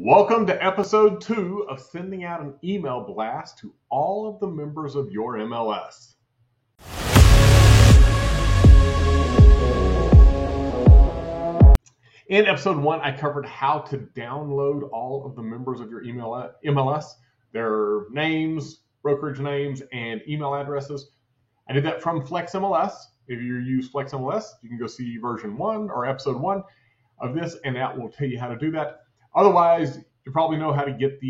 Welcome to episode 2 of sending out an email blast to all of the members of your MLS. In episode 1, I covered how to download all of the members of your MLS, their names, brokerage names, and email addresses. I did that from FlexMLS. If you use FlexMLS, you can go see version 1 or episode 1 of this, and that will tell you how to do that. Otherwise, you probably know how to get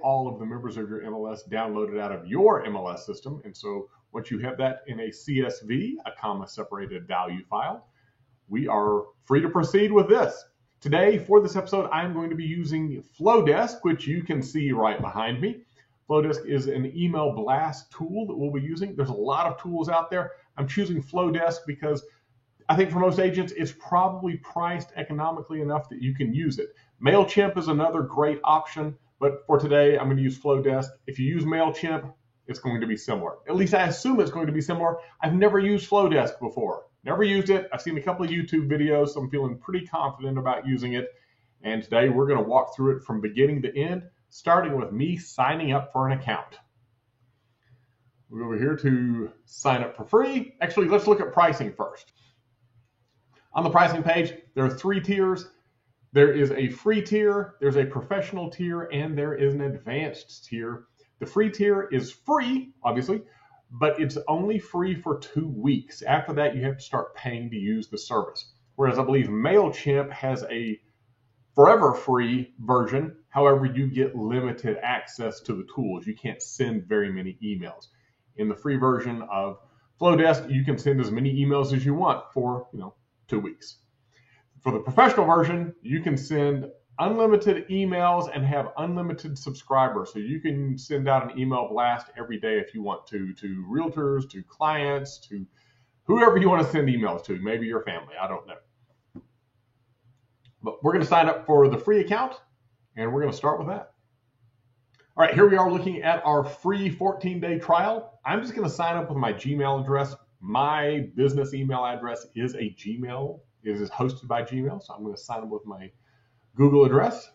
all of the members of your MLS downloaded out of your MLS system. And so once you have that in a CSV, a comma separated value file, we are free to proceed with this. Today, for this episode, I'm going to be using Flodesk, which you can see right behind me. Flodesk is an email blast tool that we'll be using. There's a lot of tools out there. I'm choosing Flodesk because I think for most agents, it's probably priced economically enough that you can use it. MailChimp is another great option, but for today, I'm going to use Flodesk. If you use MailChimp, it's going to be similar. At least I assume it's going to be similar. I've never used Flodesk before. Never used it. I've seen a couple of YouTube videos, so I'm feeling pretty confident about using it. And today, we're going to walk through it from beginning to end, starting with me signing up for an account. We'll go over here to sign up for free. Actually, let's look at pricing first. On the pricing page, there are 3 tiers. There is a free tier, there's a professional tier, and there is an advanced tier. The free tier is free, obviously, but it's only free for 2 weeks. After that, you have to start paying to use the service. Whereas I believe MailChimp has a forever free version. However, you get limited access to the tools. You can't send very many emails. In the free version of Flodesk, you can send as many emails as you want for, 2 weeks. For the professional version, you can send unlimited emails and have unlimited subscribers. So you can send out an email blast every day if you want to realtors, to clients, to whoever you want to send emails to, maybe your family, I don't know. But we're going to sign up for the free account, and we're going to start with that. All right, here we are looking at our free 14-day trial. I'm just going to sign up with my Gmail address. My business email address is is hosted by Gmail, so I'm going to sign up with my Google address.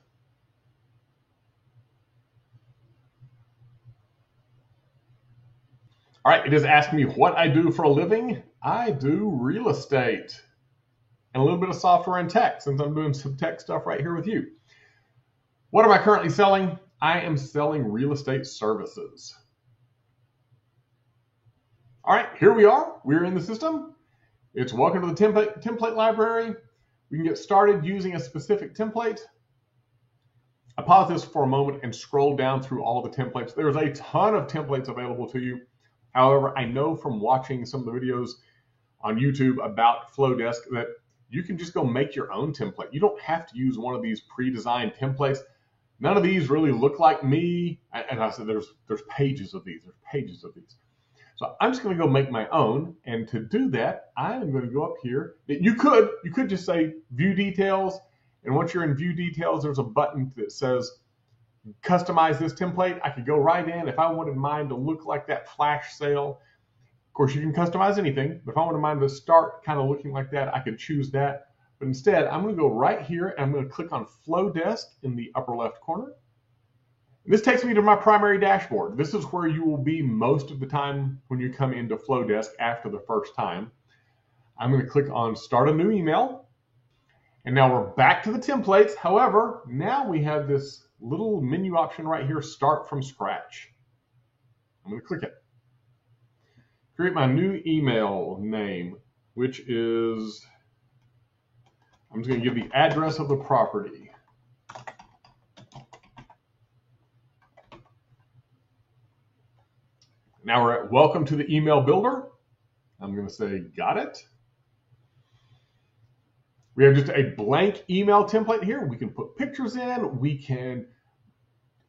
All right, it is asking me what I do for a living. I do real estate and a little bit of software and tech, since I'm doing some tech stuff right here with you. What am I currently selling? I am selling real estate services. All right, here we are. We're in the system. It's welcome to the template library. We can get started using a specific template. I pause this for a moment and scroll down through all the templates. There's a ton of templates available to you. However, I know from watching some of the videos on YouTube about Flodesk that you can just go make your own template. You don't have to use one of these pre-designed templates. None of these really look like me. And I said there's pages of these. There's pages of these. So I'm just going to go make my own, and to do that, I'm going to go up here. You could just say View Details, and once you're in View Details, there's a button that says Customize this template. I could go right in if I wanted mine to look like that flash sale. Of course, you can customize anything, but if I wanted mine to start kind of looking like that, I could choose that. But instead, I'm going to go right here, and I'm going to click on Flodesk in the upper left corner. This takes me to my primary dashboard. This is where you will be most of the time when you come into Flodesk after the first time. I'm going to click on Start a New Email. And now we're back to the templates. However, now we have this little menu option right here, Start from Scratch. I'm going to click it. Create my new email name, which is, I'm just going to give the address of the property. Now we're at Welcome to the Email Builder. I'm going to say, got it. We have just a blank email template here. We can put pictures in. We can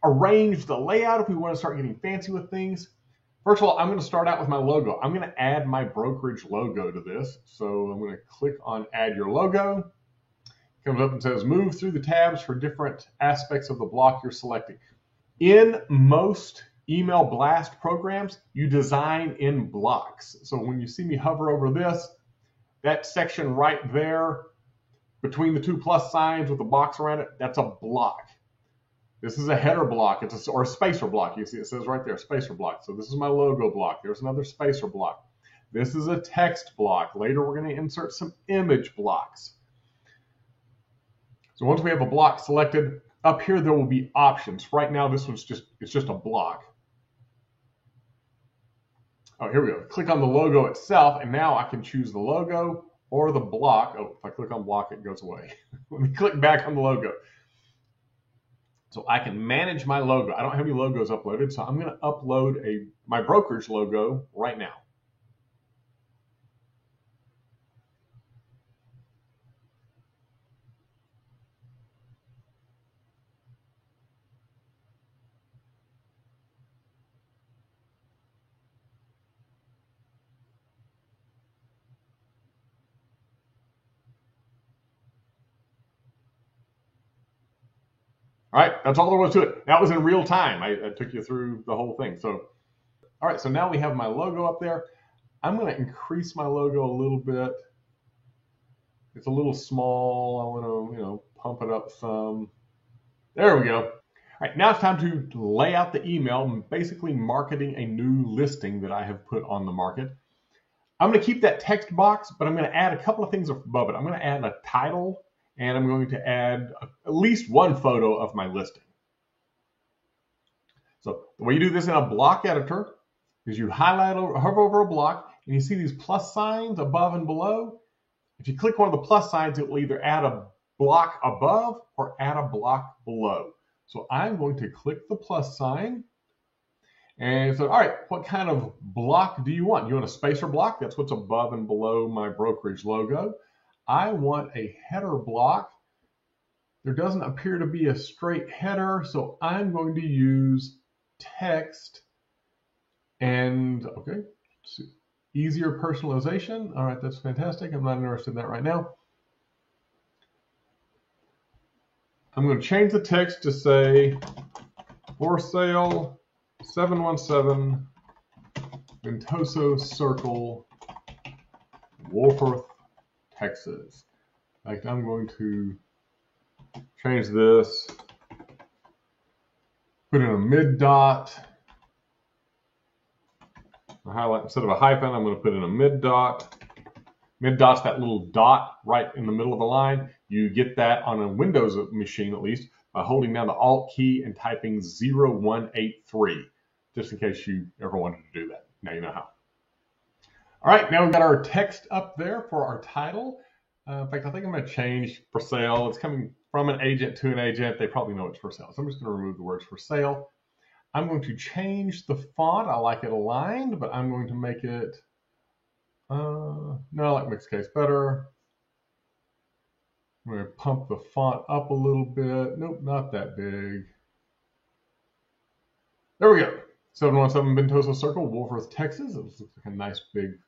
arrange the layout if we want to start getting fancy with things. First of all, I'm going to start out with my logo. I'm going to add my brokerage logo to this. So I'm going to click on Add Your Logo. It comes up and says, move through the tabs for different aspects of the block you're selecting. In most email blast programs, you design in blocks. So when you see me hover over this, that section right there between the two plus signs with a box around it, that's a block. This is a header block, or a spacer block. You see it says right there, spacer block. So this is my logo block. There's another spacer block. This is a text block. Later we're going to insert some image blocks. So once we have a block selected, up here there will be options. Right now this one's it's just a block. Oh, here we go. Click on the logo itself, and now I can choose the logo or the block. Oh, if I click on block, it goes away. Let me click back on the logo. So I can manage my logo. I don't have any logos uploaded, so I'm going to upload my brokerage logo right now. All right, that's all there was to it. That was in real time. I took you through the whole thing. So, all right, so now we have my logo up there. I'm going to increase my logo a little bit. It's a little small. I want to, pump it up some. There we go. All right, now it's time to lay out the email, basically marketing a new listing that I have put on the market. I'm going to keep that text box, but I'm going to add a couple of things above it. I'm going to add a title, and I'm going to add at least one photo of my listing. So the way you do this in a block editor is you hover over a block, and you see these plus signs above and below. If you click one of the plus signs, it will either add a block above or add a block below. So I'm going to click the plus sign. And so, all right, what kind of block do you want? You want a spacer block? That's what's above and below my brokerage logo. I want a header block. There doesn't appear to be a straight header, so I'm going to use text and, okay, easier personalization. All right, that's fantastic. I'm not interested in that right now. I'm going to change the text to say, for sale, 717 Ventoso Circle, Wolfforth, Texas. Like, I'm going to change this, put in a mid dot, a highlight instead of a hyphen. I'm going to put in a mid dot. Mid dot's that little dot right in the middle of the line. You get that on a Windows machine, at least, by holding down the Alt key and typing 0183, just in case you ever wanted to do that. Now you know how. All right, now we've got our text up there for our title. In fact, I think I'm going to change for sale. It's coming from an agent to an agent. They probably know it's for sale. So I'm just going to remove the words for sale. I'm going to change the font. I like it aligned, but I'm going to make it, no, I like mixed case better. I'm going to pump the font up a little bit. Nope, not that big. There we go. 717 Ventoso Circle, Wolfforth, Texas. It looks like a nice big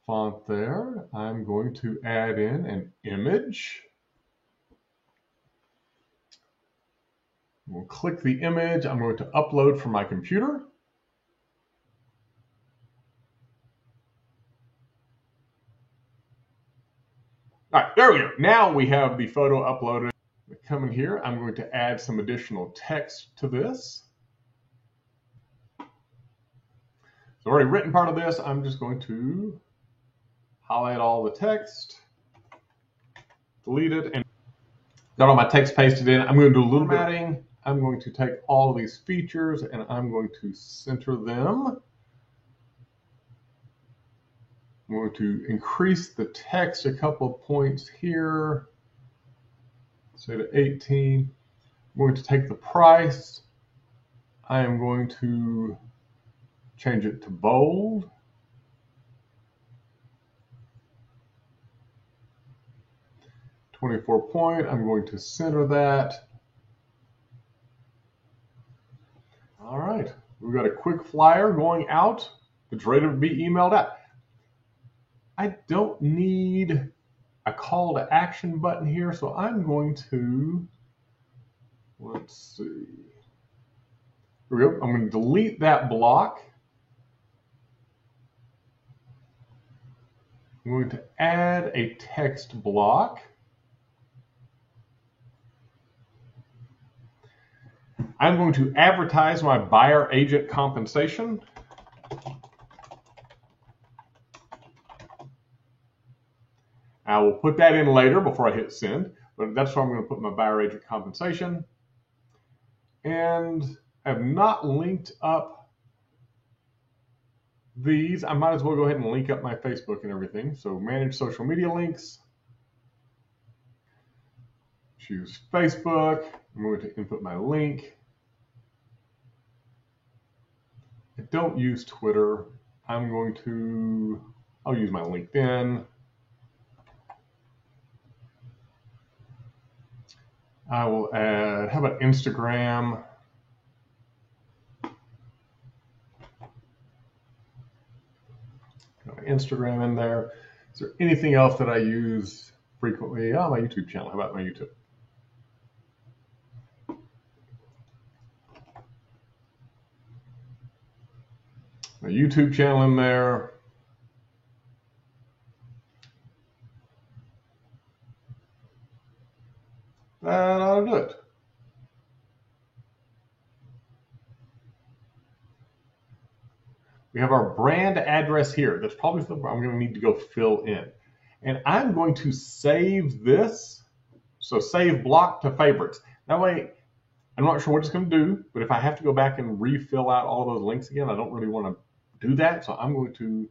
font there. I'm going to add in an image. We'll click the image. I'm going to upload from my computer. All right, there we go. Now we have the photo uploaded. Come in here. I'm going to add some additional text to this. So I've already written part of this. I'm just going to highlight all the text, delete it, and got all my text pasted in. I'm going to do a little formatting. I'm going to take all of these features and I'm going to center them. I'm going to increase the text a couple of points here, say to 18. I'm going to take the price. I am going to change it to bold. .24 point. I'm going to center that. All right, we've got a quick flyer going out that's ready to be emailed out. I don't need a call to action button here, so I'm going to, let's see. Here we go. I'm going to delete that block. I'm going to add a text block. I'm going to advertise my buyer agent compensation. I will put that in later before I hit send, but that's where I'm going to put my buyer agent compensation. And I have not linked up these. I might as well go ahead and link up my Facebook and everything. So manage social media links. Choose Facebook. I'm going to input my link. I don't use Twitter. I'll use my LinkedIn. I will add, how about Instagram? Got my Instagram in there. Is there anything else that I use frequently? Oh, my YouTube channel. How about my YouTube? My YouTube channel in there. That ought to do it. We have our brand address here. That's probably something I'm going to need to go fill in. And I'm going to save this. So save block to favorites. That way, I'm not sure what it's going to do, but if I have to go back and refill out all those links again, I don't really want to do that. So I'm going to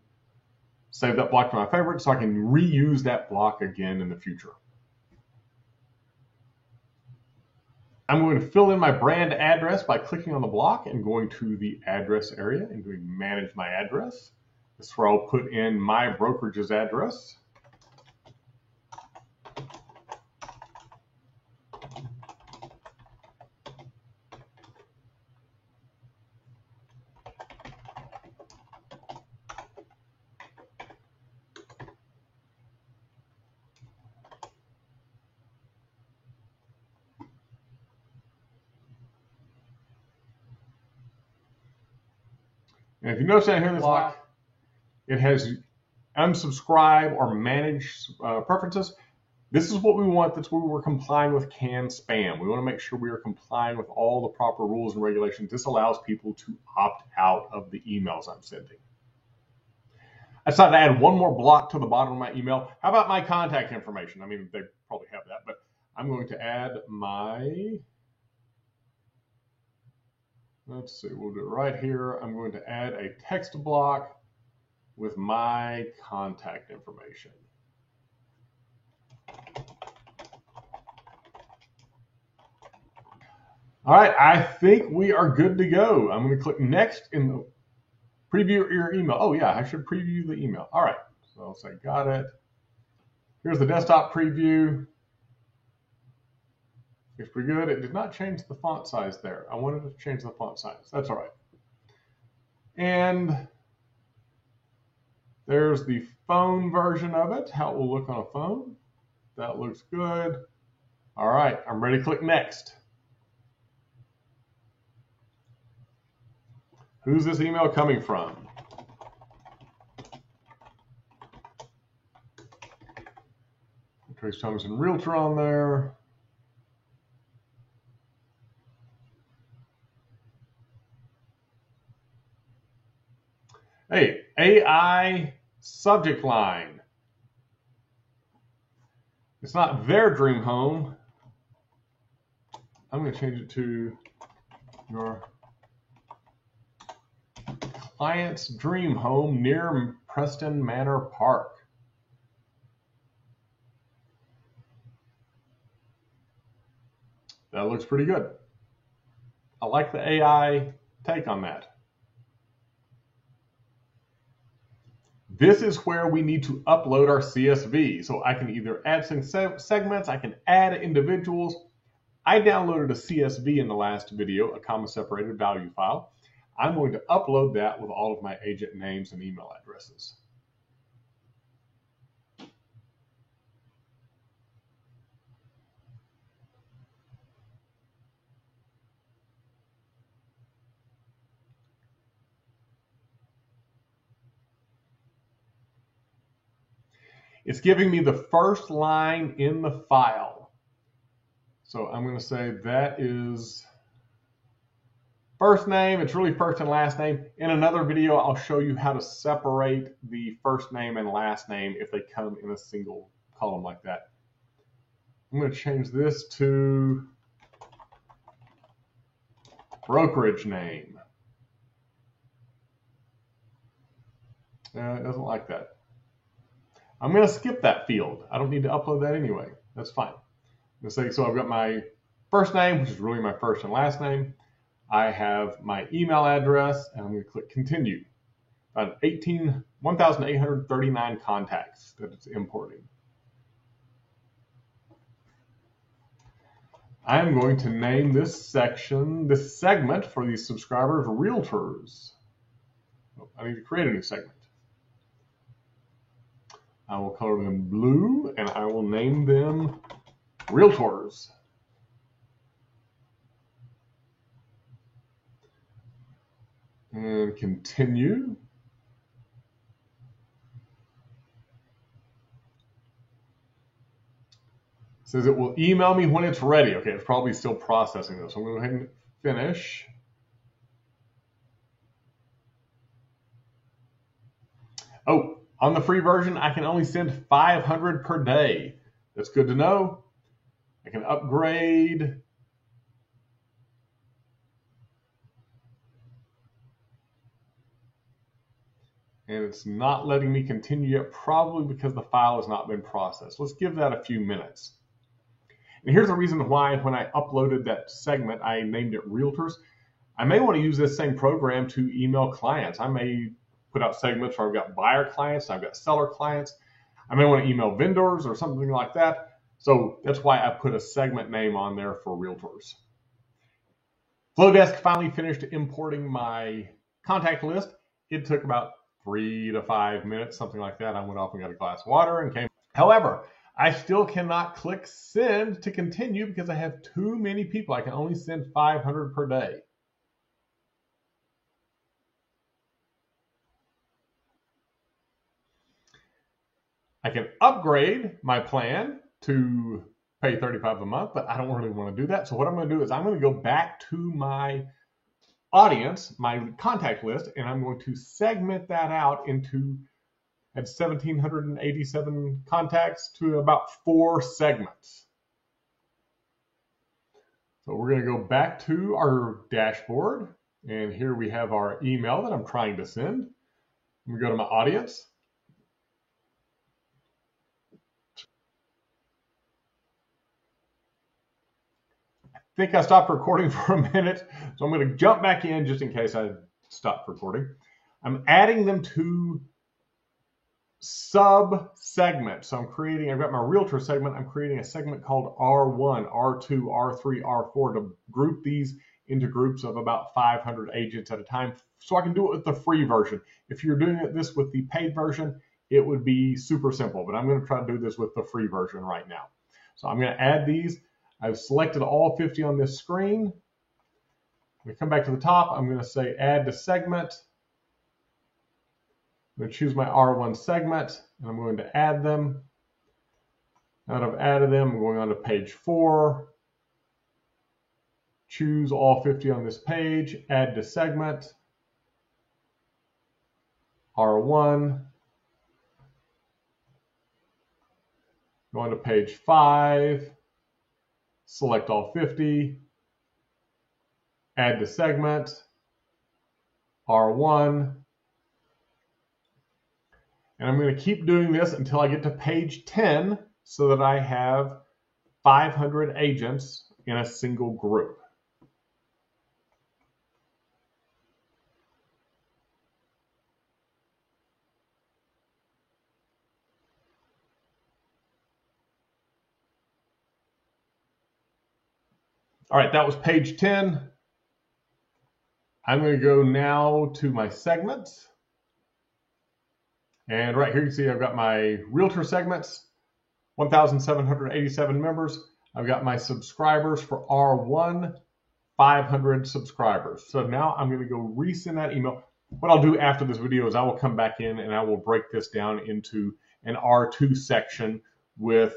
save that block to my favorites so I can reuse that block again in the future. I'm going to fill in my brand address by clicking on the block and going to the address area and doing manage my address. This is where I'll put in my brokerage's address. And if you notice down here in this block, it has unsubscribe or manage preferences. This is what we want. That's where we're complying with CAN spam. We want to make sure we are complying with all the proper rules and regulations. This allows people to opt out of the emails I'm sending. I decided to add one more block to the bottom of my email. How about my contact information? I mean, they probably have that, but I'm going to add my, let's see, we'll do it right here. I'm going to add a text block with my contact information. All right, I think we are good to go. I'm going to click next in the preview your email. Oh yeah, I should preview the email. All right, so I'll say got it. Here's the desktop preview. It's pretty good. It did not change the font size there. I wanted to change the font size. That's all right. And there's the phone version of it, how it will look on a phone. That looks good. All right, I'm ready to click next. Who's this email coming from? Trace Thomason Realtor on there. Hey, AI subject line. It's not their dream home. I'm going to change it to your client's dream home near Preston Manor Park. That looks pretty good. I like the AI take on that. This is where we need to upload our CSV. So I can either add some segments, I can add individuals. I downloaded a CSV in the last video, a comma-separated value file. I'm going to upload that with all of my agent names and email addresses. It's giving me the first line in the file. So I'm going to say that is first name, it's really first and last name. In another video, I'll show you how to separate the first name and last name if they come in a single column like that. I'm going to change this to brokerage name. It doesn't like that. I'm going to skip that field. I don't need to upload that anyway. That's fine. I'm going to say, so I've got my first name, which is really my first and last name. I have my email address, and I'm going to click continue. About 1,839 contacts that it's importing. I'm going to name this segment for these subscribers, Realtors. Oh, I need to create a new segment. I will color them blue, and I will name them Realtors. And continue. It says it will email me when it's ready. Okay, it's probably still processing this. So I'm going to go ahead and finish. Oh, on the free version, I can only send 500 per day. That's good to know. I can upgrade. And it's not letting me continue yet, probably because the file has not been processed. Let's give that a few minutes. And here's the reason why when I uploaded that segment, I named it Realtors. I may want to use this same program to email clients. I may put out segments where I've got buyer clients, I've got seller clients. I may want to email vendors or something like that. So that's why I put a segment name on there for Realtors. Flowdesk finally finished importing my contact list. It took about 3 to 5 minutes, something like that. I went off and got a glass of water and came. However, I still cannot click send to continue because I have too many people. I can only send 500 per day. I can upgrade my plan to pay $35 a month, but I don't really want to do that. So what I'm going to do is I'm going to go back to my audience, my contact list, and I'm going to segment that out into, at 1,787 contacts, to about 4 segments. So we're going to go back to our dashboard, and here we have our email that I'm trying to send. I'm going to go to my audience. I think I stopped recording for a minute, so I'm going to jump back in just in case I stopped recording. I'm adding them to sub-segments. So I've got my Realtor segment. I'm creating a segment called R1, R2, R3, R4 to group these into groups of about 500 agents at a time, so I can do it with the free version. If you're doing this with the paid version, it would be super simple, but I'm going to try to do this with the free version right now. So I'm going to add these. I've selected all 50 on this screen. I'm going to come back to the top. I'm going to say add to segment. I'm going to choose my R1 segment, and I'm going to add them. Now that I've added them, I'm going on to page 4. Choose all 50 on this page, add to segment, R1. Go on to page 5. Select all 50, add to segment, R1, and I'm going to keep doing this until I get to page 10 so that I have 500 agents in a single group. All right, that was page 10. I'm going to go now to my segments. And right here you can see I've got my Realtor segments, 1,787 members. I've got my subscribers for R1, 500 subscribers. So now I'm going to go resend that email. What I'll do after this video is I will come back in and I will break this down into an R2 section with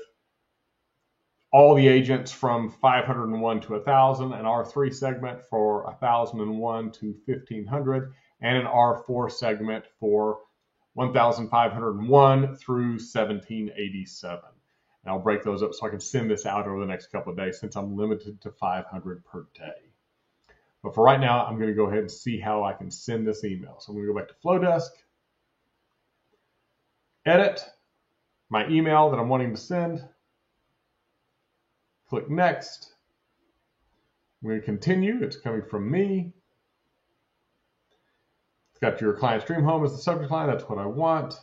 all the agents from 501 to 1,000, an R3 segment for 1,001 to 1,500, and an R4 segment for 1,501 through 1,787. And I'll break those up so I can send this out over the next couple of days since I'm limited to 500 per day. But for right now, I'm going to go ahead and see how I can send this email. So I'm going to go back to Flowdesk, edit my email that I'm wanting to send, click next. I'm going to continue. It's coming from me. It's got your client stream home as the subject line. That's what I want.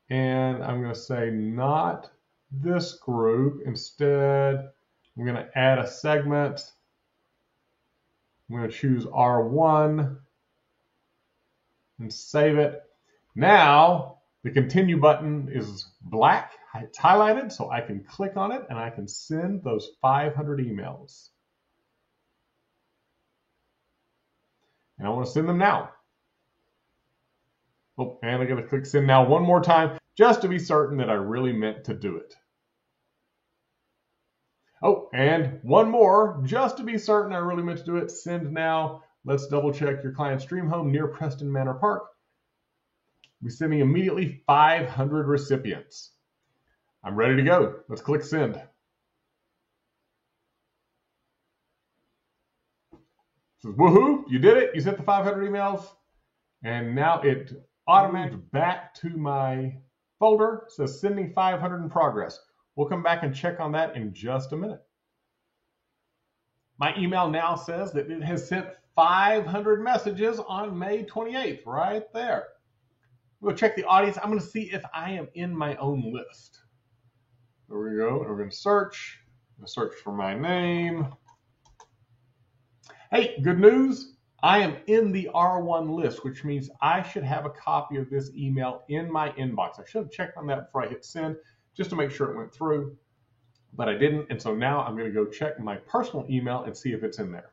And I'm going to say not this group. Instead, I'm going to add a segment. I'm going to choose R1 and save it. Now, the continue button is black. It's highlighted, so I can click on it and I can send those 500 emails. And I want to send them now. Oh, and I'm going to click send now one more time just to be certain that I really meant to do it. Oh, and one more just to be certain I really meant to do it. Send now. Let's double check your client stream home near Preston Manor Park. We're sending immediately 500 recipients. I'm ready to go. Let's click send. It says, woohoo, you did it. You sent the 500 emails. And now it automatically back to my folder. It says sending 500 in progress. We'll come back and check on that in just a minute. My email now says that it has sent 500 messages on May 28th, right there. We'll check the audience. I'm going to see if I am in my own list. There we go. We're going to search. I'm going to search for my name. Hey, good news. I am in the R1 list, which means I should have a copy of this email in my inbox. I should have checked on that before I hit send just to make sure it went through, but I didn't. And so now I'm going to go check my personal email and see if it's in there.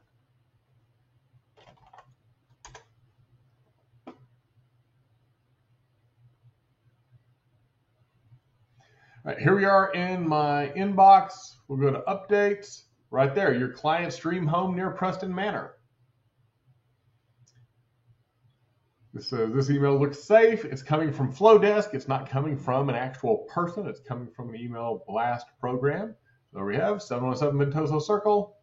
All right, here we are in my inbox. We'll go to updates. Right there, your client stream home near Preston Manor. This says this email looks safe. It's coming from Flowdesk. It's not coming from an actual person. It's coming from an email blast program. There we have 717 Ventoso Circle.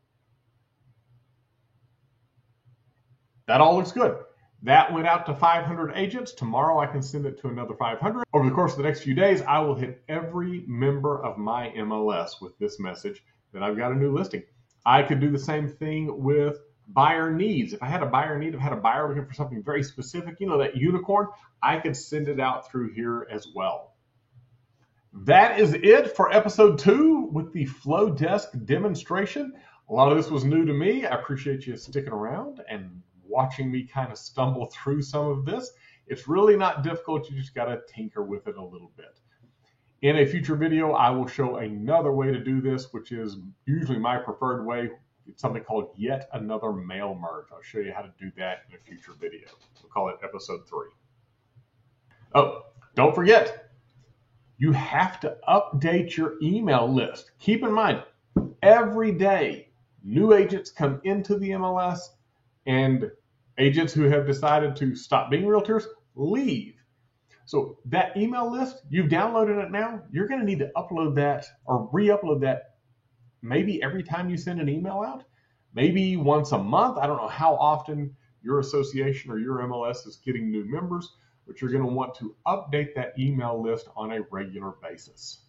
That all looks good. That went out to 500 agents. Tomorrow I can send it to another 500. Over the course of the next few days, I will hit every member of my MLS with this message that I've got a new listing. I could do the same thing with buyer needs. If I had a buyer need, if I had a buyer looking for something very specific, you know, that unicorn, I could send it out through here as well. That is it for episode 2 with the Flowdesk demonstration. A lot of this was new to me. I appreciate you sticking around and watching me kind of stumble through some of this. It's really not difficult. You just got to tinker with it a little bit. In a future video, I will show another way to do this, which is usually my preferred way. It's something called yet another mail merge. I'll show you how to do that in a future video. We'll call it episode 3. Oh, don't forget, you have to update your email list. Keep in mind, every day, new agents come into the MLS and agents who have decided to stop being realtors leave. So that email list, you've downloaded it now, you're going to need to upload that or re-upload that maybe every time you send an email out, maybe once a month. I don't know how often your association or your MLS is getting new members, but you're going to want to update that email list on a regular basis.